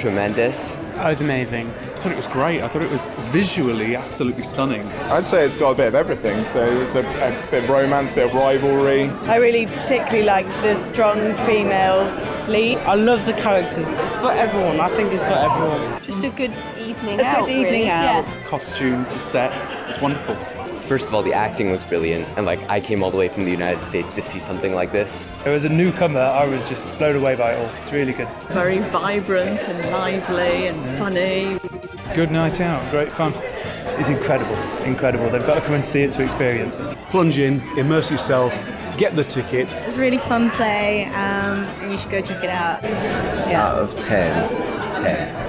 tremendous. Oh, it was amazing. I thought it was great. I thought it was visually absolutely stunning. I'd say it's got a bit of everything. So it's a bit of romance, a bit of rivalry. I really particularly like the strong female lead. I love the characters. It's for everyone. I think it's for everyone. Just a good evening A out. good evening really. out. Yeah. Costumes, the set, it was wonderful. First of all, the acting was brilliant, and I came all the way from the United States to see something like this. As a newcomer, I was just blown away by it all. It's really good. Very vibrant and lively and funny. Good night out, great fun. It's incredible. They've got to come and see it to experience it. Plunge in, immerse yourself, get the ticket. It's a really fun play, and you should go check it out. Yeah. Out of 10, 10.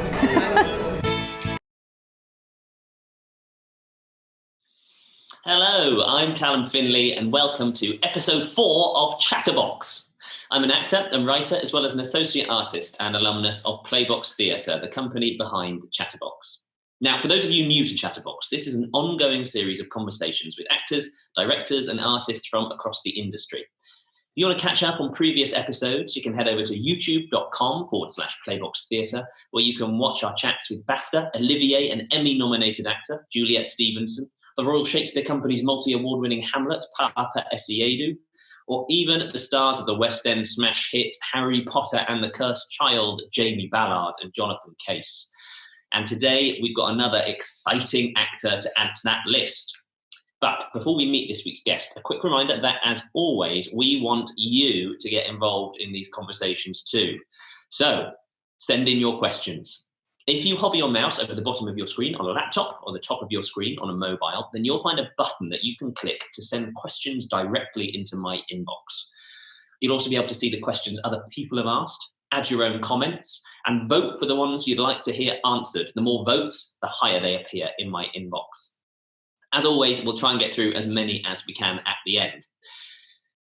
Hello, I'm Callum Finlay and welcome to episode 4 of Chatterbox. I'm an actor and writer as well as an associate artist and alumnus of Playbox Theatre, the company behind Chatterbox. Now, for those of you new to Chatterbox, this is an ongoing series of conversations with actors, directors and artists from across the industry. If you want to catch up on previous episodes, you can head over to youtube.com/Playbox Theatre, where you can watch our chats with BAFTA, Olivier and Emmy-nominated actor Juliet Stevenson, the Royal Shakespeare Company's multi-award-winning Hamlet, Papa Essiedu, or even the stars of the West End smash hit Harry Potter and the Cursed Child, Jamie Ballard and Jonathan Case. And today we've got another exciting actor to add to that list. But before we meet this week's guest, a quick reminder that, as always, we want you to get involved in these conversations too. So send in your questions. If you hover your mouse over the bottom of your screen on a laptop or the top of your screen on a mobile, then you'll find a button that you can click to send questions directly into my inbox. You'll also be able to see the questions other people have asked, add your own comments, and vote for the ones you'd like to hear answered. The more votes, the higher they appear in my inbox. As always, we'll try and get through as many as we can at the end.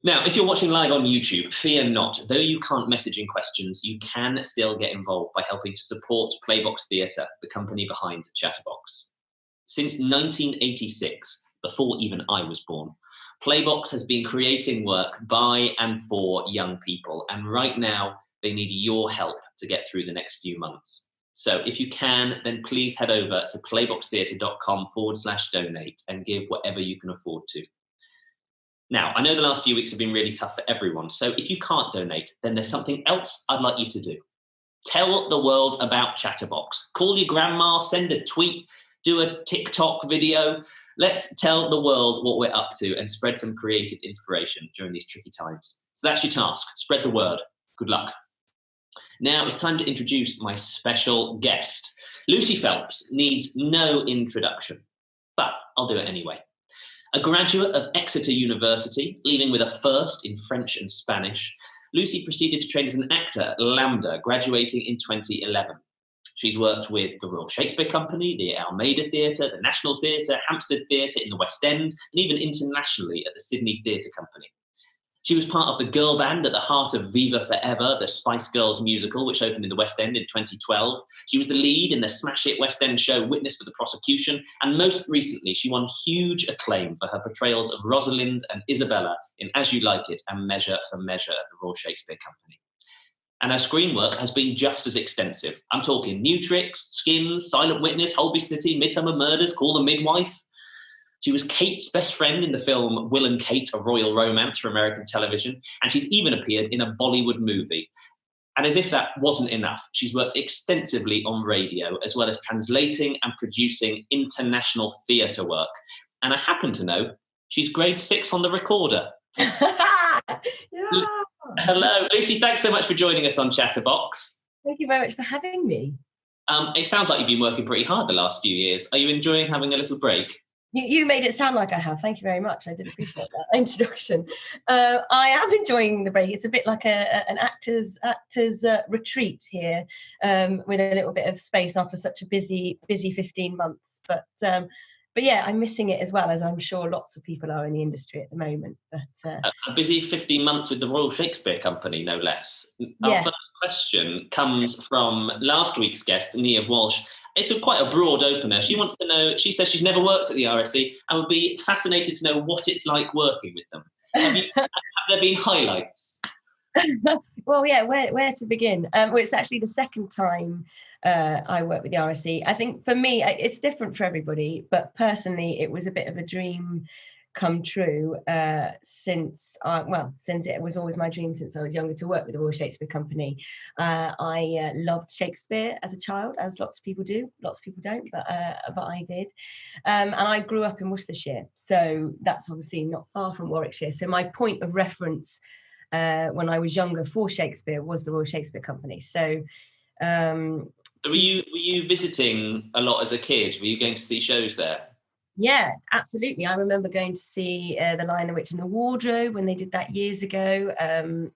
Now, if you're watching live on YouTube, fear not. Though you can't message in questions, you can still get involved by helping to support Playbox Theatre, the company behind Chatterbox. Since 1986, before even I was born, Playbox has been creating work by and for young people, and right now they need your help to get through the next few months. So if you can, then please head over to playboxtheatre.com/donate and give whatever you can afford to. Now, I know the last few weeks have been really tough for everyone, so if you can't donate, then there's something else I'd like you to do. Tell the world about Chatterbox. Call your grandma, send a tweet, do a TikTok video. Let's tell the world what we're up to and spread some creative inspiration during these tricky times. So that's your task. Spread the word. Good luck. Now it's time to introduce my special guest. Lucy Phelps needs no introduction, but I'll do it anyway. A graduate of Exeter University, leaving with a first in French and Spanish, Lucy proceeded to train as an actor at LAMDA, graduating in 2011. She's worked with the Royal Shakespeare Company, the Almeida Theatre, the National Theatre, Hampstead Theatre in the West End, and even internationally at the Sydney Theatre Company. She was part of the girl band at the heart of Viva Forever, the Spice Girls musical, which opened in the West End in 2012. She was the lead in the smash hit West End show Witness for the Prosecution, and most recently she won huge acclaim for her portrayals of Rosalind and Isabella in As You Like It and Measure for Measure at the Royal Shakespeare Company. And her screen work has been just as extensive. I'm talking New Tricks, Skins, Silent Witness, Holby City, Midsummer Murders, Call the Midwife. She was Kate's best friend in the film Will and Kate, A Royal Romance for American television, and she's even appeared in a Bollywood movie. And as if that wasn't enough, she's worked extensively on radio, as well as translating and producing international theatre work. And I happen to know she's grade 6 on the recorder. Yeah. Hello, Lucy, thanks so much for joining us on Chatterbox. Thank you very much for having me. It sounds like you've been working pretty hard the last few years. Are you enjoying having a little break? You made it sound like I have. Thank you very much. I did appreciate that introduction. I am enjoying the break. It's a bit like an actor's retreat here, with a little bit of space after such a busy 15 months. But yeah, I'm missing it as well, as I'm sure lots of people are in the industry at the moment. But a busy 15 months with the Royal Shakespeare Company, no less. Our yes. first question comes from last week's guest, Niamh Walsh. It's quite a broad opener. She wants to know, she says she's never worked at the RSC and would be fascinated to know what it's like working with them. Have there been highlights? Well, yeah, where to begin? Well, it's actually the second time I worked with the RSC. I think for me, it's different for everybody, but personally, it was a bit of a dream come true since it was always my dream since I was younger to work with the Royal Shakespeare Company. I loved Shakespeare as a child, as lots of people do. Lots of people don't, but I did. And I grew up in Worcestershire, so that's obviously not far from Warwickshire. So my point of reference when I was younger for Shakespeare was the Royal Shakespeare Company. So were you visiting a lot as a kid? Were you going to see shows there? Yeah, absolutely. I remember going to see The Lion, the Witch and the Wardrobe when they did that years ago,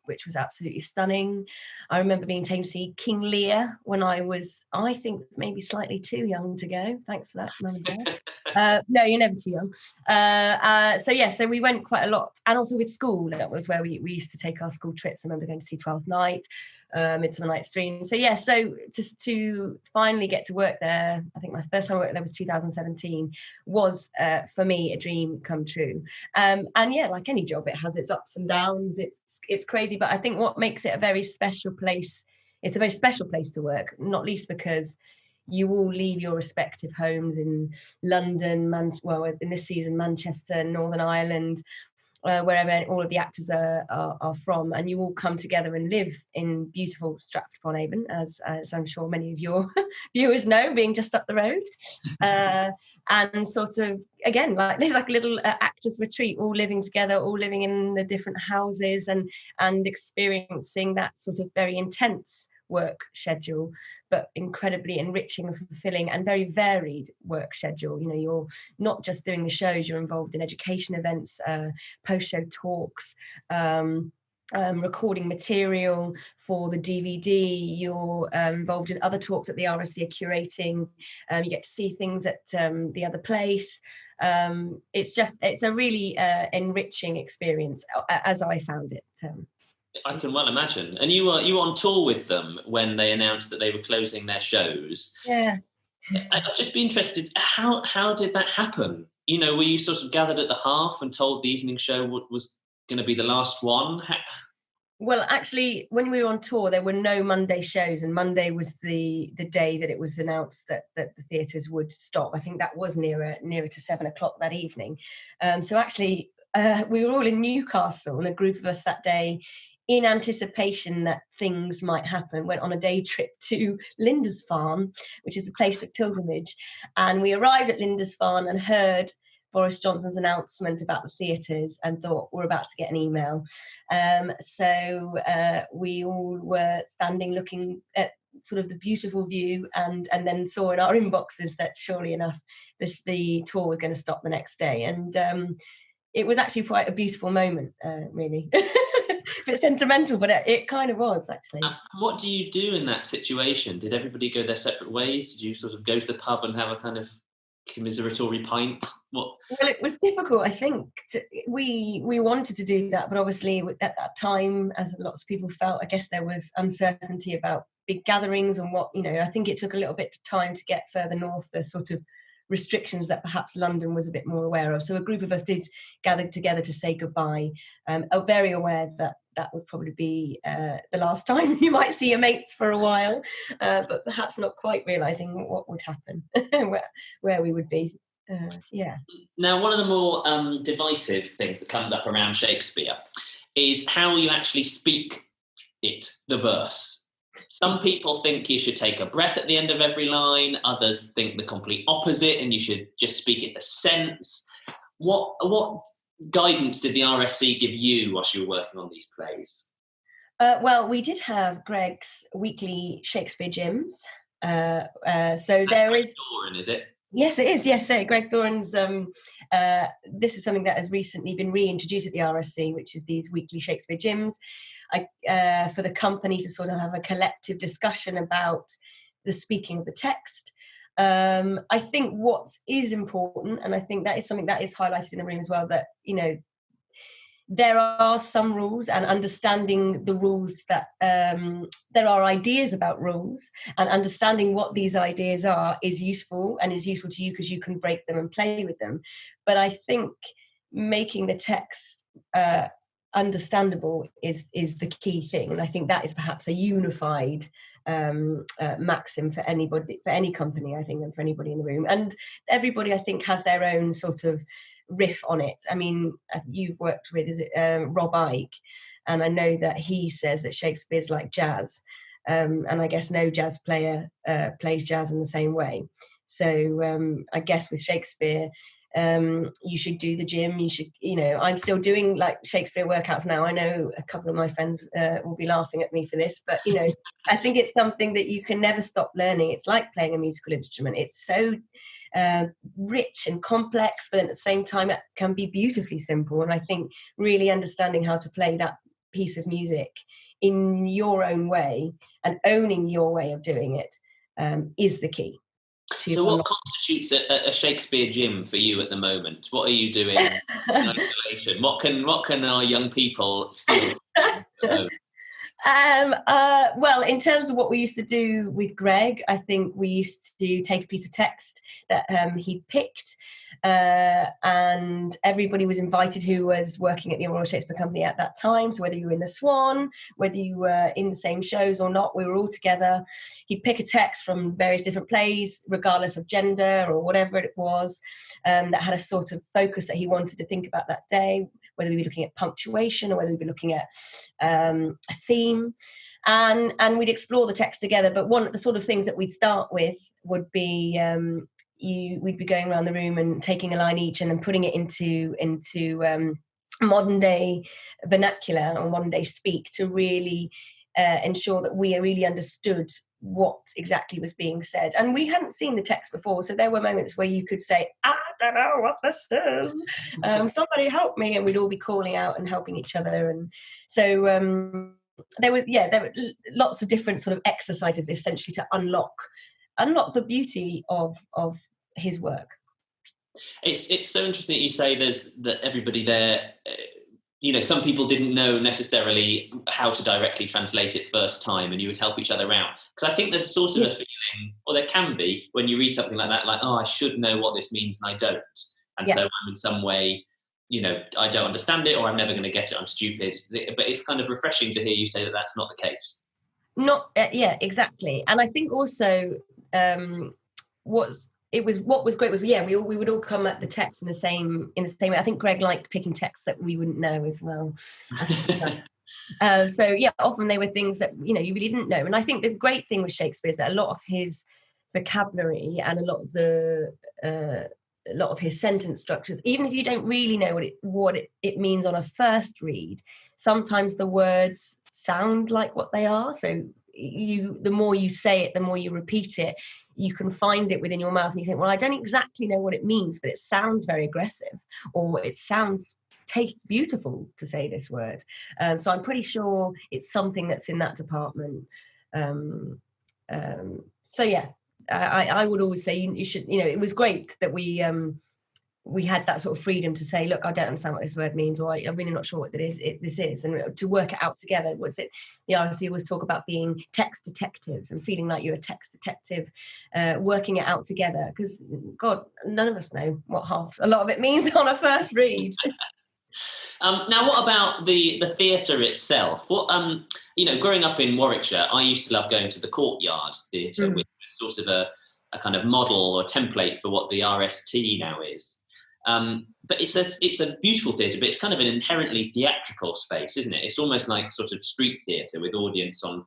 which was absolutely stunning. I remember being taken to see King Lear when I was, I think, maybe slightly too young to go. Thanks for that, Mum and Dad. No, you're never too young. So we went quite a lot. And also with school, that was where we used to take our school trips. I remember going to see Twelfth Night, Midsummer Night's Dream. So just to finally get to work there, I think my first time I worked there was 2017, was for me a dream come true. And yeah, like any job, it has its ups and downs. It's crazy, but I think what makes it a very special place, it's a very special place to work, not least because you all leave your respective homes in London, in this season, Manchester, Northern Ireland, wherever all of the actors are from, and you all come together and live in beautiful Stratford-upon-Avon, as I'm sure many of your viewers know, being just up the road. And sort of, again, like there's like a little actors retreat, all living together, all living in the different houses and experiencing that sort of very intense work schedule, but incredibly enriching and fulfilling and very varied work schedule. You know, you're not just doing the shows, you're involved in education events, post-show talks, recording material for the DVD. You're involved in other talks that the RSC are curating. You get to see things at the other place. It's a really enriching experience, as I found it. I can well imagine. And you were on tour with them when they announced that they were closing their shows. Yeah. I'd just be interested, how did that happen? You know, were you sort of gathered at the half and told the evening show was going to be the last one? Well, actually, when we were on tour, there were no Monday shows, and Monday was the day that it was announced that the theatres would stop. I think that was nearer to 7 o'clock that evening. So actually, we were all in Newcastle, and a group of us that day, in anticipation that things might happen, went on a day trip to Lindisfarne, which is a place of pilgrimage. And we arrived at Lindisfarne and heard Boris Johnson's announcement about the theatres and thought, we're about to get an email. So we all were standing looking at sort of the beautiful view and then saw in our inboxes that surely enough the tour was going to stop the next day. And it was actually quite a beautiful moment, really. A bit sentimental, but it kind of was, actually. What do you do in that situation? Did everybody go their separate ways? Did you sort of go to the pub and have a kind of commiseratory pint? Well, it was difficult. I think we wanted to do that, but obviously at that time, as lots of people felt, I guess there was uncertainty about big gatherings and what, I think it took a little bit of time to get further north, the sort of restrictions that perhaps London was a bit more aware of. So a group of us did gather together to say goodbye, very aware that would probably be the last time you might see your mates for a while, but perhaps not quite realising what would happen, where we would be. Yeah. Now, one of the more divisive things that comes up around Shakespeare is how you actually speak the verse. Some people think you should take a breath at the end of every line. Others think the complete opposite, and you should just speak it for sense. What guidance did the RSC give you whilst you were working on these plays? Well, we did have Greg's weekly Shakespeare Jims. So there is... Doran, is it? Yes, it is. Yes, Greg Doran's... this is something that has recently been reintroduced at the RSC, which is these weekly Shakespeare Jims. For the company to sort of have a collective discussion about the speaking of the text. I think what is important, and I think that is something that is highlighted in the room as well, that, there are some rules, and understanding the rules that there are ideas about rules, and understanding what these ideas are is useful, and is useful to you because you can break them and play with them. But I think making the text understandable is the key thing, and I think that is perhaps a unified maxim for anybody, for any company, I think, and for anybody in the room. And everybody, I think, has their own sort of riff on it. I mean, you've worked with, is it Rob Icke? And I know that he says that Shakespeare's like jazz, and I guess no jazz player plays jazz in the same way. So I guess with Shakespeare, you should do the gym. You should, I'm still doing like Shakespeare workouts now. I know a couple of my friends will be laughing at me for this, but I think it's something that you can never stop learning. It's like playing a musical instrument. It's so rich and complex, but at the same time it can be beautifully simple. And I think really understanding how to play that piece of music in your own way and owning your way of doing it is the key. So what constitutes a Shakespeare gym for you at the moment? What are you doing in isolation? What can our young people steal from? Well, in terms of what we used to do with Greg, I think we used to take a piece of text that he picked, and everybody was invited who was working at the Royal Shakespeare Company at that time. So whether you were in the Swan, whether you were in the same shows or not, we were all together. He'd pick a text from various different plays, regardless of gender or whatever it was, that had a sort of focus that he wanted to think about that day, whether we be looking at punctuation or whether we be looking at a theme, and we'd explore the text together. But one of the sort of things that we'd start with would be we'd be going around the room and taking a line each and then putting it into modern day vernacular or modern day speak to really ensure that we really understood what exactly was being said. And we hadn't seen the text before, so there were moments where you could say, I don't know what this is, somebody help me, and we'd all be calling out and helping each other. And so there were lots of different sort of exercises essentially to unlock the beauty of his work. It's so interesting that you say that everybody there, some people didn't know necessarily how to directly translate it first time, and you would help each other out. Because I think there's sort of a feeling, or there can be, when you read something like that, like, oh, I should know what this means and I don't. And so I'm in some way, I don't understand it, or I'm never going to get it, I'm stupid. But it's kind of refreshing to hear you say that that's not the case. Yeah, exactly. And I think also what was great was we would all come at the text in the same way. I think Greg liked picking texts that we wouldn't know as well. So yeah, often they were things that you really didn't know. And I think the great thing with Shakespeare is that a lot of his vocabulary and a lot of his sentence structures, even if you don't really know what it means on a first read, sometimes the words sound like what they are. So the more you say it, the more you repeat it, you can find it within your mouth and you think, well, I don't exactly know what it means, but it sounds very aggressive, or it tastes beautiful to say this word. So I'm pretty sure it's something that's in that department. So yeah, I would always say you should, it was great that we had that sort of freedom to say, look, I don't understand what this word means, or I'm really not sure what this is, and to work it out together. The RSC always talk about being text detectives and feeling like you're a text detective, working it out together, because God, none of us know what a lot of it means on a first read. Now, what about the theatre itself? What growing up in Warwickshire, I used to love going to the Courtyard Theatre, which was sort of a kind of model or template for what the RST now is. But it's a beautiful theatre, but it's kind of an inherently theatrical space, isn't it? It's almost like sort of street theatre with audience on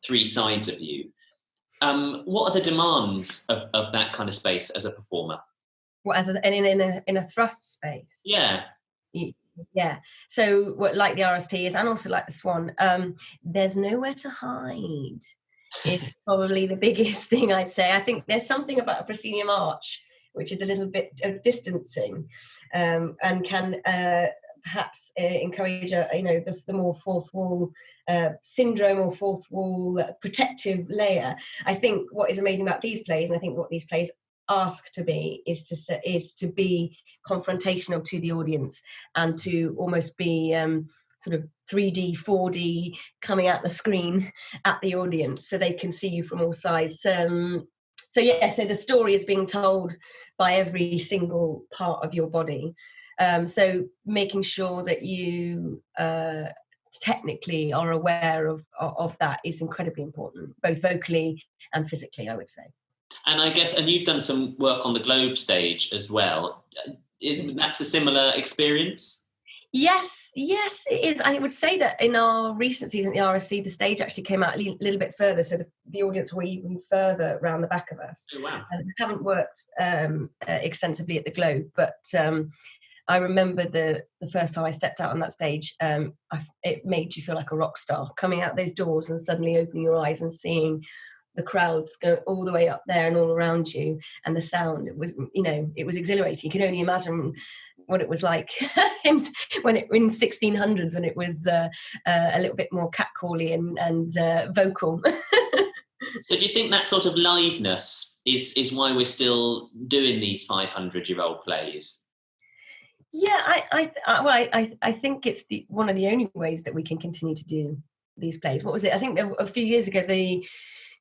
three sides of you. What are the demands of that kind of space as a performer? What, in a thrust space? Yeah. Yeah. So what, like the RST is, and also like the Swan, there's nowhere to hide. It's probably the biggest thing I'd say. I think there's something about a proscenium arch which is a little bit of distancing, and can perhaps encourage the more fourth wall syndrome, or fourth wall protective layer. I think what is amazing about these plays, and I think what these plays ask to be, is to be confrontational to the audience, and to almost be sort of 3D, 4D coming out the screen at the audience, so they can see you from all sides. So the story is being told by every single part of your body. So making sure that you technically are aware of that is incredibly important, both vocally and physically, I would say. And I guess, and you've done some work on the Globe stage as well. That's a similar experience? Yes, it is. I would say that in our recent season at the RSC, the stage actually came out a little bit further, so the audience were even further around the back of us. Oh, wow. We haven't worked extensively at the Globe, but I remember the first time I stepped out on that stage, it made you feel like a rock star, coming out those doors and suddenly opening your eyes and seeing the crowds go all the way up there and all around you, and the sound. It was, it was exhilarating. You can only imagine what it was like in 1600s, when it was a little bit more catcally and vocal. So do you think that sort of liveness is why we're still doing these 500-year-old plays? Yeah, I think it's one of the only ways that we can continue to do these plays. What was it? I think a few years ago, the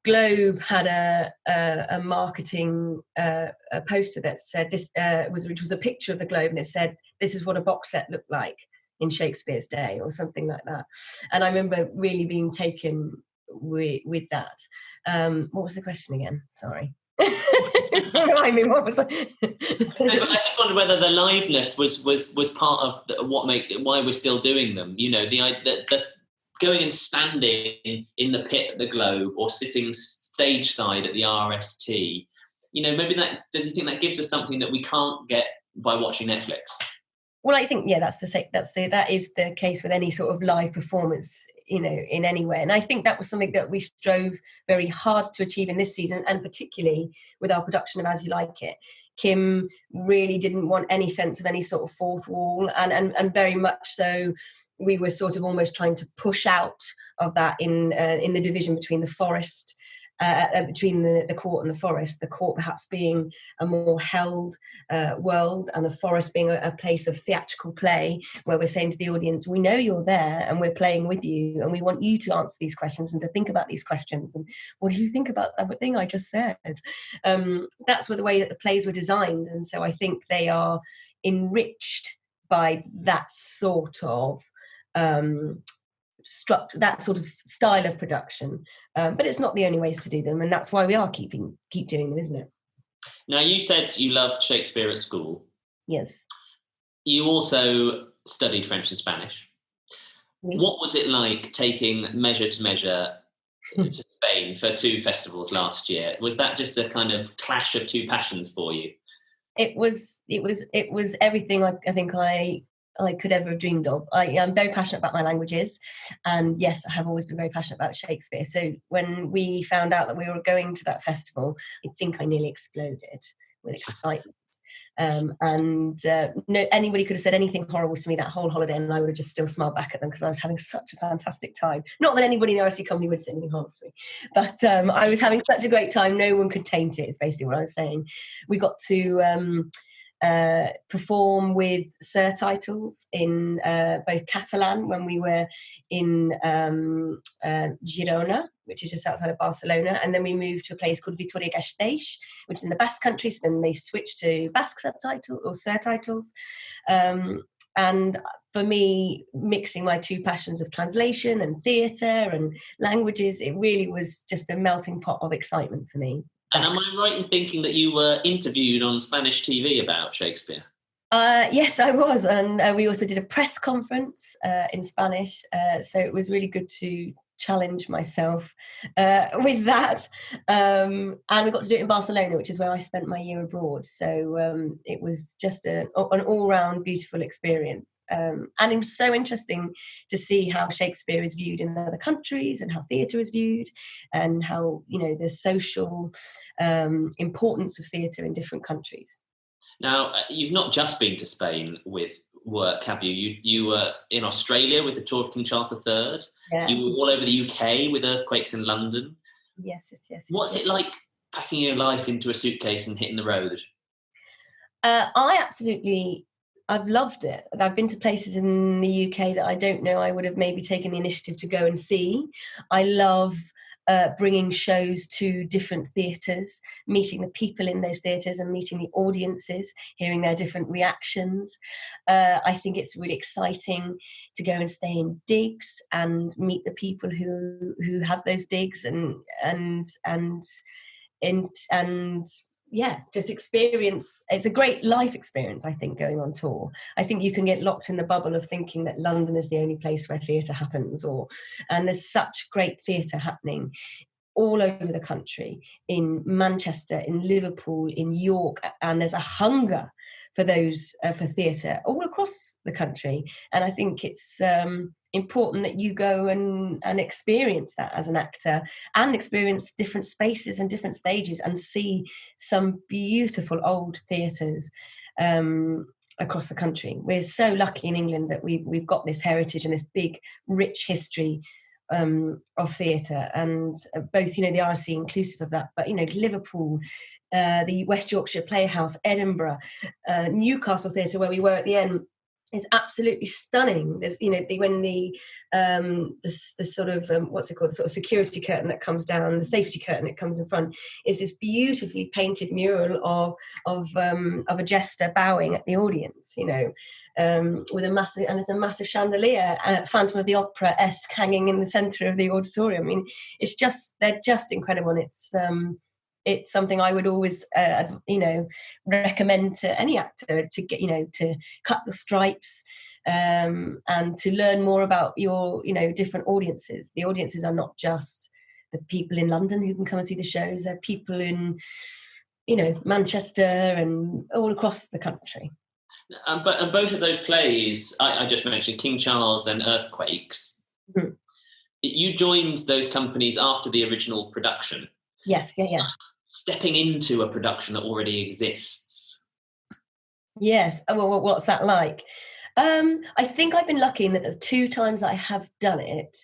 Globe had a marketing a poster that said this, which was a picture of the Globe, and it said, "This is what a box set looked like in Shakespeare's day," or something like that. And I remember really being taken with that. What was the question again? Sorry. Remind me, what was I? I just wondered whether the liveness was part of why we're still doing them. The going and standing in the pit at the Globe, or sitting stage side at the RST. Maybe does you think that gives us something that we can't get by watching Netflix? Well, I think that is the case with any sort of live performance, in anywhere. And I think that was something that we strove very hard to achieve in this season, and particularly with our production of As You Like It. Kim really didn't want any sense of any sort of fourth wall, and very much so we were sort of almost trying to push out of that in the division between the forest, between the court and the forest, the court perhaps being a more held world, and the forest being a place of theatrical play, where we're saying to the audience, we know you're there and we're playing with you, and we want you to answer these questions and to think about these questions, and what do you think about that thing I just said? That's the way that the plays were designed, and so I think they are enriched by that sort of that sort of style of production, but it's not the only ways to do them, and that's why we are keep doing them, isn't it? Now, you said you loved Shakespeare at school. Yes. You also studied French and Spanish. Oui. What was it like taking Measure to Measure to Spain for 2 festivals last year? Was that just a kind of clash of 2 passions for you? It was everything I think I could ever have dreamed of. I'm very passionate about my languages, and yes, I have always been very passionate about Shakespeare. So when we found out that we were going to that festival, I think I nearly exploded with excitement. No, anybody could have said anything horrible to me that whole holiday, and I would have just still smiled back at them, because I was having such a fantastic time. Not that anybody in the RSC company would say anything horrible to me, but I was having such a great time. No one could taint it, is basically what I was saying. We got to perform with surtitles in both Catalan when we were in Girona, which is just outside of Barcelona, and then we moved to a place called Vitoria-Gasteiz, which is in the Basque country. So then they switched to Basque subtitles or surtitles. And for me, mixing my 2 passions of translation and theatre and languages, it really was just a melting pot of excitement for me. And am I right in thinking that you were interviewed on Spanish TV about Shakespeare? Yes, I was. And we also did a press conference in Spanish. So it was really good to challenge myself with that. And we got to do it in Barcelona, which is where I spent my year abroad. So it was just an all-round beautiful experience. And it was so interesting to see how Shakespeare is viewed in other countries, and how theatre is viewed, and how, the social importance of theatre in different countries. Now, you've not just been to Spain with work, have you? You were in Australia with the tour of King Charles III. Yeah. You were all over the UK with earthquakes in London. Yes. What's it like packing your life into a suitcase and hitting the road? I've loved it. I've been to places in the UK that I don't know I would have maybe taken the initiative to go and see. I love bringing shows to different theatres, meeting the people in those theatres and meeting the audiences, hearing their different reactions. I think it's really exciting to go and stay in digs and meet the people who have those digs and yeah, just experience. It's a great life experience, I think, going on tour. I think you can get locked in the bubble of thinking that London is the only place where theatre happens, and there's such great theatre happening all over the country, in Manchester, in Liverpool, in York, and there's a hunger for those for theatre all across the country. And I think it's important that you go and experience that as an actor, and experience different spaces and different stages, and see some beautiful old theatres across the country. We're so lucky in England that we've got this heritage and this big, rich history of theatre, and both, the RSC inclusive of that, but Liverpool, the West Yorkshire Playhouse, Edinburgh, Newcastle Theatre, where we were at the end, is absolutely stunning. There's when the sort of what's it called, the sort of security curtain that comes down, the safety curtain that comes in front, is this beautifully painted mural of a jester bowing at the audience, with a massive, and there's a massive chandelier, Phantom of the Opera-esque, hanging in the centre of the auditorium. I mean, they're just incredible, and it's something I would always, recommend to any actor to get, to cut the stripes, and to learn more about your, different audiences. The audiences are not just the people in London who can come and see the shows. They're people in, Manchester and all across the country. But both of those plays, I just mentioned, King Charles and Earthquakes, mm-hmm. You joined those companies after the original production. Yes, yeah. Stepping into a production that already exists. Yes. Well, what's that like? I think I've been lucky in that the 2 times I have done it,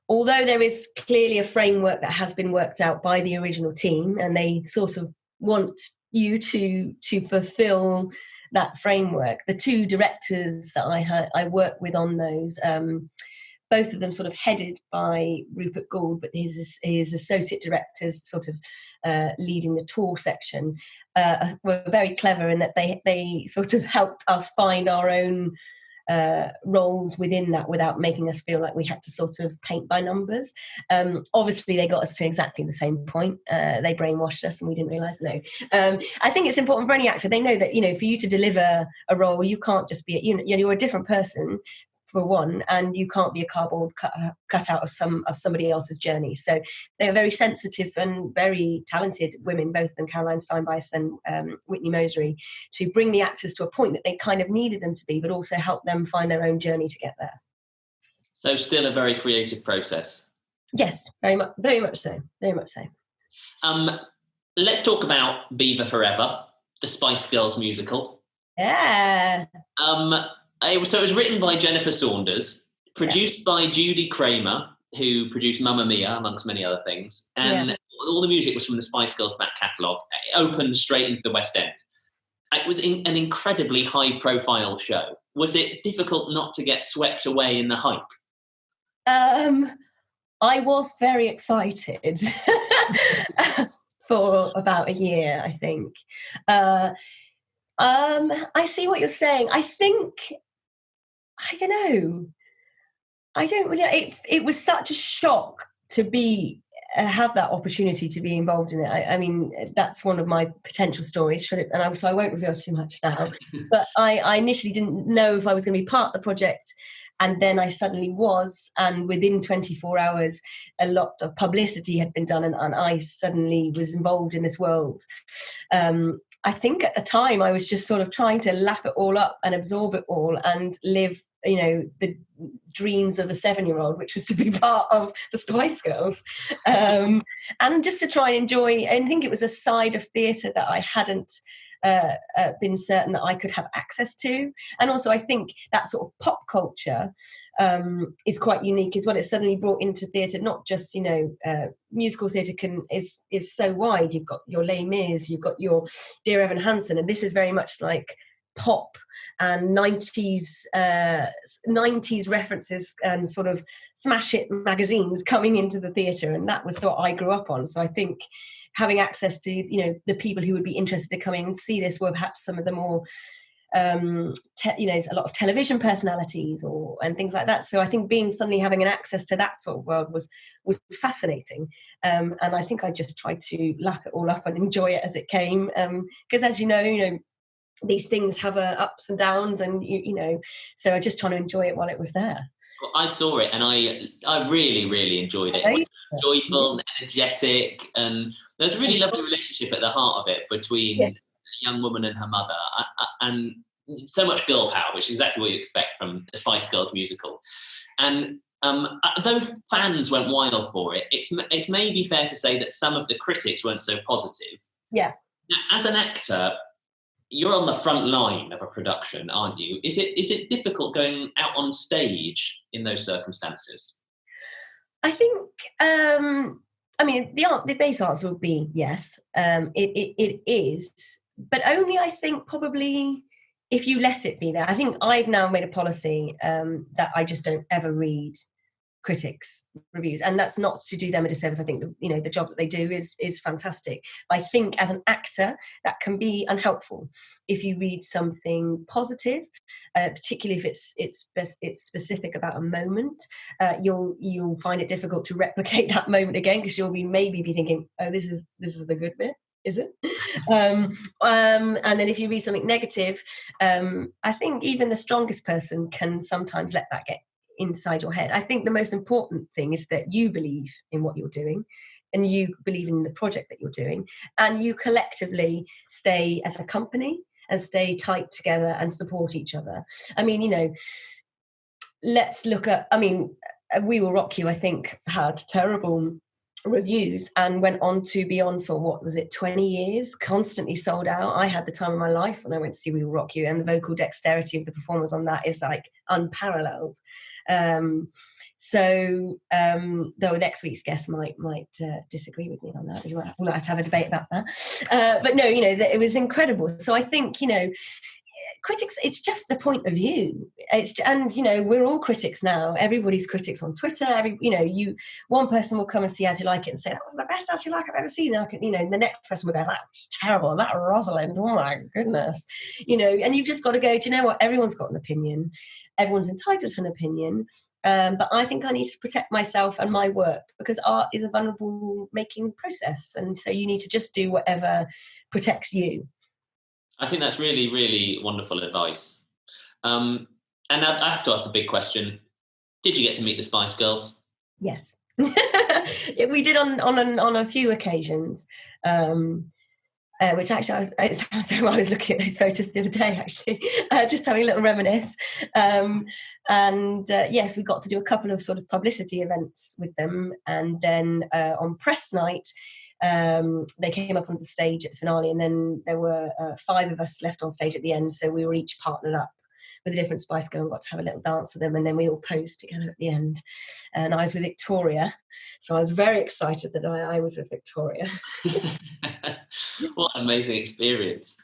although there is clearly a framework that has been worked out by the original team, and they sort of want you to fulfill that framework. The 2 directors that I worked with on those, both of them sort of headed by Rupert Gould, but his associate directors sort of leading the tour section, were very clever in that they sort of helped us find our own roles within that without making us feel like we had to sort of paint by numbers. Obviously, they got us to exactly the same point. They brainwashed us and we didn't realise. No. I think it's important for any actor. They know that, for you to deliver a role, you can't just be, you're a different person, for one, and you can't be a cardboard cut out of somebody else's journey. So they're very sensitive and very talented women, both of them, Caroline Steinbeiss and Whitney Mosery, to bring the actors to a point that they kind of needed them to be, but also help them find their own journey to get there. So still a very creative process. Yes, very much so. Let's talk about Beaver Forever, the Spice Girls musical. Yeah. It was written by Jennifer Saunders, produced by Judy Kramer, who produced Mamma Mia, amongst many other things. And all the music was from the Spice Girls back catalogue. It opened straight into the West End. It was an incredibly high-profile show. Was it difficult not to get swept away in the hype? I was very excited for about a year, I think. I see what you're saying. I don't know. I don't really. It was such a shock to have that opportunity to be involved in it. I mean, that's one of my potential stories. So I won't reveal too much now. But I initially didn't know if I was going to be part of the project, and then I suddenly was. And within 24 hours, a lot of publicity had been done, and I suddenly was involved in this world. I think at the time I was just sort of trying to lap it all up and absorb it all and live, the dreams of a 7-year-old, which was to be part of the Spice Girls. And just to try and enjoy, and I think it was a side of theatre that I hadn't been certain that I could have access to. And also I think that sort of pop culture is quite unique as well. It's suddenly brought into theatre, not just, musical theatre is so wide. You've got your Les Mis, you've got your Dear Evan Hansen, and this is very much like pop and 90s references and sort of smash hit magazines coming into the theatre, and that was what I grew up on. So I think having access to, you know, the people who would be interested to come in and see this were perhaps some of the more you know, a lot of television personalities and things like that. So I think suddenly having an access to that sort of world was fascinating, and I think I just tried to lap it all up and enjoy it as it came, because as you know these things have ups and downs, and you know, so I just trying to enjoy it while it was there. Well, I saw it and I really enjoyed it. It was joyful and energetic, and there's a really lovely relationship at the heart of it between a young woman and her mother, and so much girl power, which is exactly what you expect from a Spice Girls musical. And though fans went wild for it, it's maybe fair to say that some of the critics weren't so positive. Yeah. Now, as an actor, you're on the front line of a production, aren't you? Is it difficult going out on stage in those circumstances? I think, I mean, the base answer would be yes. It is, but only I think probably if you let it be there. I think I've now made a policy that I just don't ever read critics' reviews, and that's not to do them a disservice. I think the job that they do is fantastic. But I think as an actor that can be unhelpful if you read something positive, particularly if it's specific about a moment. You'll find it difficult to replicate that moment again, because you'll maybe be thinking, oh, this is the good bit. Is it? And then if you read something negative, I think even the strongest person can sometimes let that get inside your head. I think the most important thing is that you believe in what you're doing, and you believe in the project that you're doing, and you collectively stay as a company and stay tight together and support each other. I mean, let's look at, We Will Rock You, I think, had terrible reviews and went on to be on for, what was it, 20 years, constantly sold out. I had the time of my life when I went to see We Will Rock You, and the vocal dexterity of the performers on that is like unparalleled. Though next week's guest might disagree with me on that. We might have to have a debate about that. But no, it was incredible. So I think, critics, it's just the point of view. We're all critics now. Everybody's critics on Twitter. One person will come and see As You Like It and say, that was the best As You Like I've ever seen. The next person will go, that's terrible, that Rosalind, oh my goodness. And you've just got to go, do you know what? Everyone's got an opinion. Everyone's entitled to an opinion. But I think I need to protect myself and my work, because art is a vulnerable making process. And so you need to just do whatever protects you. I think that's really, really wonderful advice. And I have to ask the big question: did you get to meet the Spice Girls? Yes, we did on a few occasions. Which actually, I was looking at those photos the other day, actually, just having a little reminisce. Yes, we got to do a couple of sort of publicity events with them, and then on press night, they came up on the stage at the finale, and then there were 5 of us left on stage at the end, so we were each partnered up with a different Spice Girl and got to have a little dance with them, and then we all posed together at the end. And I was with Victoria, so I was very excited that I was with Victoria. What an amazing experience.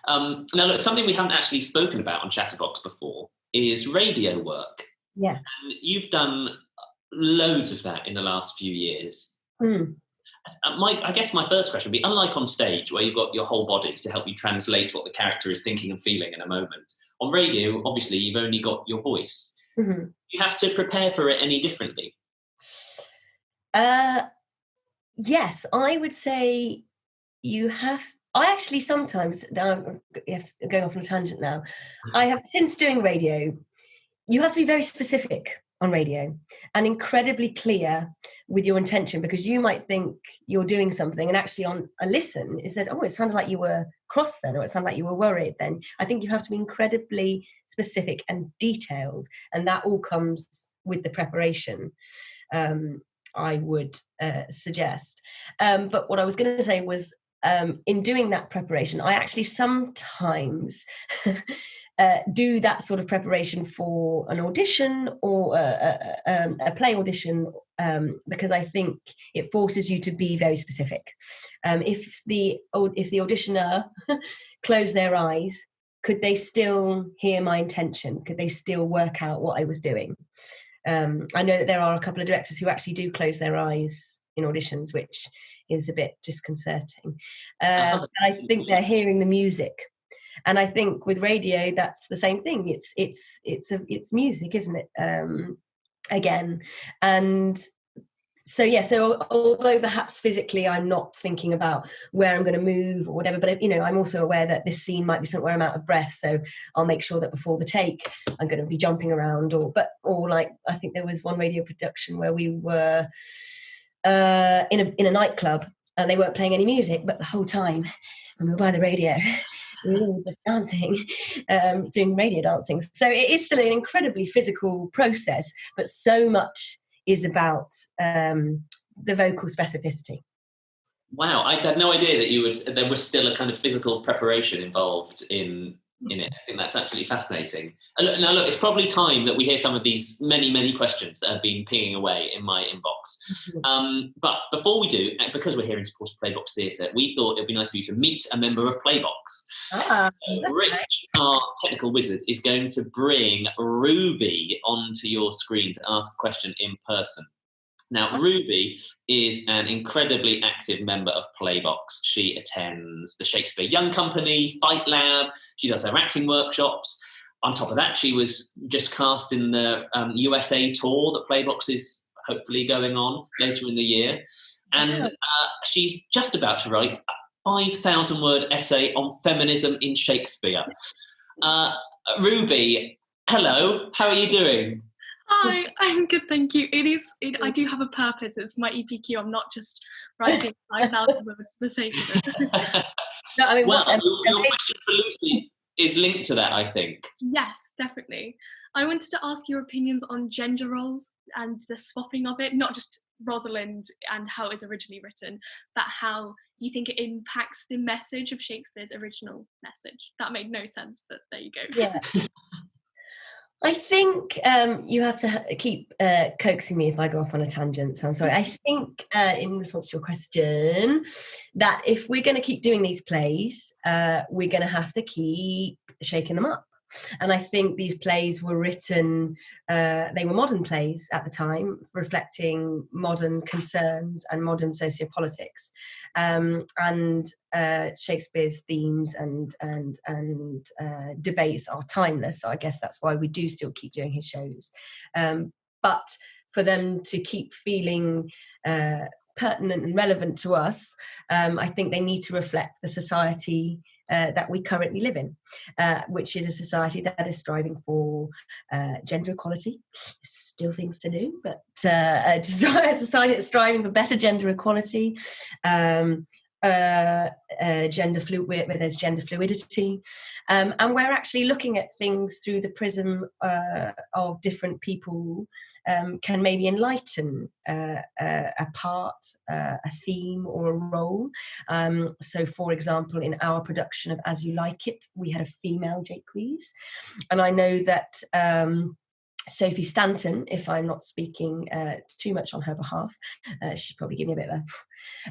Now, look, something we haven't actually spoken about on Chatterbox before is radio work. Yeah. And you've done loads of that in the last few years. I guess my first question would be, unlike on stage where you've got your whole body to help you translate what the character is thinking and feeling in a moment, on radio, obviously, you've only got your voice. Mm-hmm. You have to prepare for it any differently? Yes, I would say you have. I actually sometimes, going off on a tangent now, I have, since doing radio, you have to be very specific on radio and incredibly clear with your intention, because you might think you're doing something and actually on a listen it says, oh, it sounded like you were cross then, or it sounded like you were worried then. I think you have to be incredibly specific and detailed, and that all comes with the preparation, I would suggest. But what I was going to say was, in doing that preparation, I actually sometimes do that sort of preparation for an audition or a play audition, because I think it forces you to be very specific. If the auditioner close their eyes, could they still hear my intention? Could they still work out what I was doing? I know that there are a couple of directors who actually do close their eyes in auditions, which is a bit disconcerting. But I think they're hearing the music. And I think with radio, that's the same thing. It's music, isn't it? Again, and so although perhaps physically I'm not thinking about where I'm going to move or whatever, but I'm also aware that this scene might be somewhere I'm out of breath, so I'll make sure that before the take I'm going to be jumping around, or like I think there was one radio production where we were in a nightclub and they weren't playing any music, but the whole time when we were by the radio we were all just dancing, doing radio dancing. So it is still an incredibly physical process, but so much is about the vocal specificity. Wow, I had no idea that there was still a kind of physical preparation involved in it. I think that's absolutely fascinating. Now look, it's probably time that we hear some of these many questions that have been pinging away in my inbox. But before we do, because we're here in support of Playbox Theatre, we thought it'd be nice for you to meet a member of Playbox. So Rich, our technical wizard, is going to bring Ruby onto your screen to ask a question in person. Now, Ruby is an incredibly active member of Playbox. She attends the Shakespeare Young Company, Fight Lab. She does her acting workshops. On top of that, she was just cast in the USA tour that Playbox is hopefully going on later in the year. And she's just about to write a 5,000-word essay on feminism in Shakespeare. Ruby, hello. How are you doing? Hi, I'm good, thank you. I do have a purpose. It's my EPQ. I'm not just writing 5,000 words for the sake of it. No, I mean, your question for Lucy is linked to that, I think. Yes, definitely. I wanted to ask your opinions on gender roles and the swapping of it, not just Rosalind and how it was originally written, but how you think it impacts the message of Shakespeare's original message. That made no sense, but there you go. Yeah. I think you have to keep coaxing me if I go off on a tangent, so I'm sorry. I think, in response to your question, that if we're going to keep doing these plays, we're going to have to keep shaking them up. And I think these plays were written, they were modern plays at the time, reflecting modern concerns and modern sociopolitics. And Shakespeare's themes and debates are timeless. So I guess that's why we do still keep doing his shows. But for them to keep feeling pertinent and relevant to us, I think they need to reflect the society that we currently live in, which is a society that is striving for gender equality. Still things to do, but a society that's striving for better gender equality, gender fluid, where there's gender fluidity, and we're actually looking at things through the prism of different people, can maybe enlighten a part, a theme, or a role. So, for example, in our production of As You Like It, we had a female Jaques, and I know that Sophie Stanton, if I'm not speaking too much on her behalf, she'd probably give me a bit of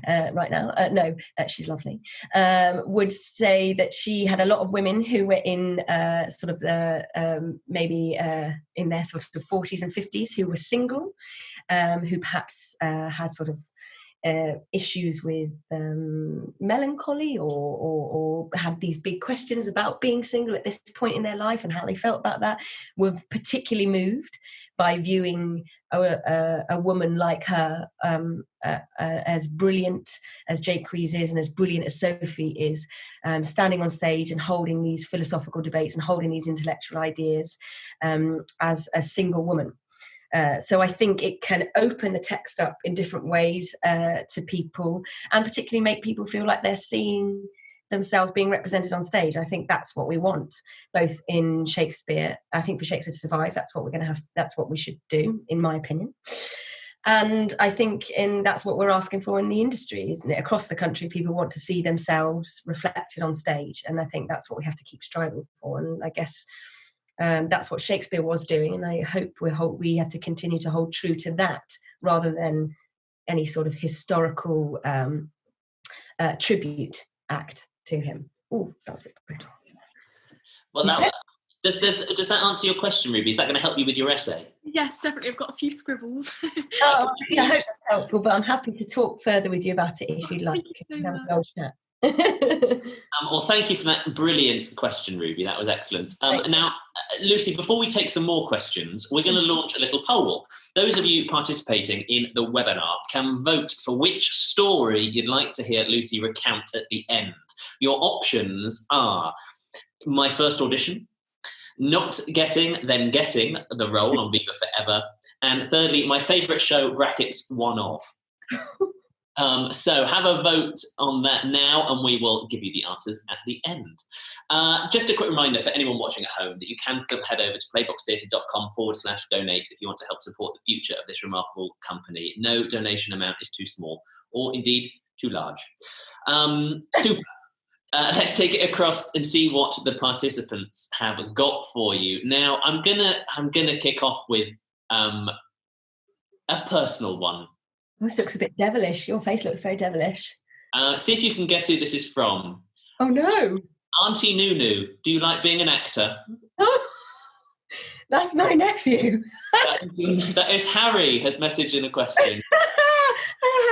a right now. No, she's lovely. Would say that she had a lot of women who were in sort of the maybe in their sort of 40s and 50s who were single, who perhaps had sort of issues with melancholy or had these big questions about being single at this point in their life and how they felt about that, were particularly moved by viewing a woman like her, as brilliant as Jaques is and as brilliant as Sophie is, standing on stage and holding these philosophical debates and holding these intellectual ideas as a single woman. So I think it can open the text up in different ways to people, and particularly make people feel like they're seeing themselves being represented on stage. I think that's what we want, both in Shakespeare. I think for Shakespeare to survive, that's what we're going to have. That's what we should do, in my opinion. And I think that's what we're asking for in the industry, isn't it? Across the country, people want to see themselves reflected on stage, and I think that's what we have to keep striving for. And I guess that's what Shakespeare was doing, and I hope we have to continue to hold true to that, rather than any sort of historical tribute act to him. Oh, that's a bit brutal. Well, does that answer your question, Ruby? Is that going to help you with your essay? Yes, definitely. I've got a few scribbles. Oh, I hope that's helpful, but I'm happy to talk further with you about it if you'd like. Thank you so Have much. an old chat. Well, thank you for that brilliant question, Ruby. That was excellent. Now, Lucy, before we take some more questions, we're going to launch a little poll. Those of you participating in the webinar can vote for which story you'd like to hear Lucy recount at the end. Your options are My First Audition, Not Getting, Then Getting the Role on Viva Forever, and thirdly, My Favourite Show, brackets, one of. So have a vote on that now, and we will give you the answers at the end. Just a quick reminder for anyone watching at home that you can still head over to playboxtheatre.com/donate if you want to help support the future of this remarkable company. No donation amount is too small, or indeed too large. Super. Let's take it across and see what the participants have got for you. Now, I'm gonna kick off with a personal one. This looks a bit devilish. Your face looks very devilish. See if you can guess who this is from. Oh no! Auntie Nunu, do you like being an actor? That's my nephew. That is Harry has messaged in a question.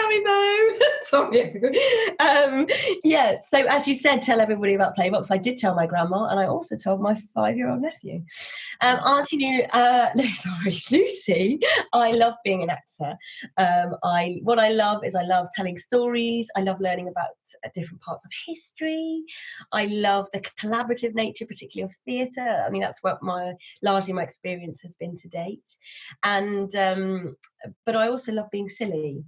Harry Mo. Sorry. Yeah, so as you said, tell everybody about Playbox. I did tell my grandma, and I also told my 5-year-old nephew. Auntie Lucy, I love being an actor. What I love is I love telling stories. I love learning about different parts of history. I love the collaborative nature, particularly of theatre. I mean, that's what largely my experience has been to date. And but I also love being silly.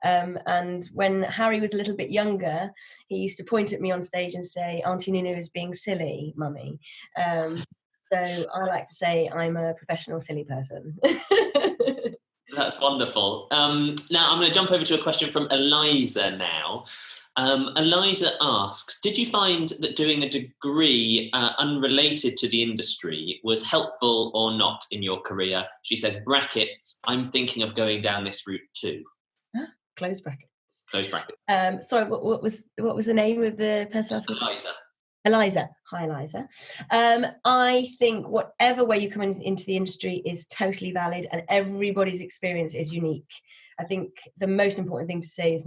And when Harry was a little bit younger, he used to point at me on stage and say, Auntie Nunu is being silly, mummy. So I like to say I'm a professional silly person. That's wonderful. Now I'm going to jump over to a question from Eliza now. Eliza asks, did you find that doing a degree unrelated to the industry was helpful or not in your career? She says, brackets, I'm thinking of going down this route too. Close brackets. Close brackets. Sorry, what was the name of the person? Eliza. Eliza. Hi, Eliza. I think whatever way you come into the industry is totally valid, and everybody's experience is unique. I think the most important thing to say is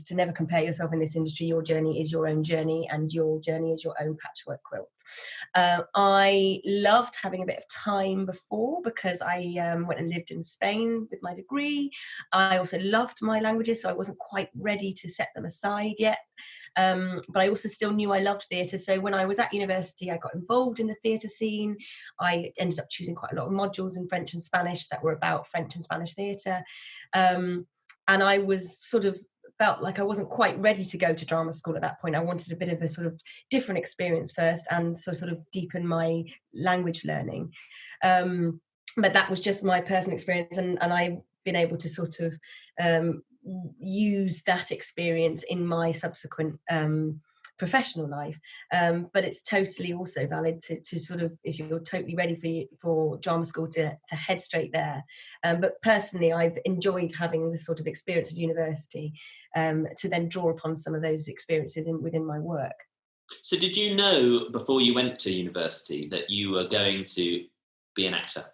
to never compare yourself in this industry. Your journey is your own journey, and your journey is your own patchwork quilt. I loved having a bit of time before because I went and lived in Spain with my degree. I also loved my languages, so I wasn't quite ready to set them aside yet. But I also still knew I loved theatre. So when I was at university, I got involved in the theatre scene. I ended up choosing quite a lot of modules in French and Spanish that were about French and Spanish theatre. And I was felt like I wasn't quite ready to go to drama school at that point. I wanted a bit of a sort of different experience first, and sort of deepen my language learning. But that was just my personal experience, and I've been able to sort of use that experience in my subsequent professional life. But it's totally also valid to sort of, if you're totally ready for drama school, to head straight there. But personally, I've enjoyed having this sort of experience of university to then draw upon some of those experiences within my work. So did you know before you went to university that you were going to be an actor?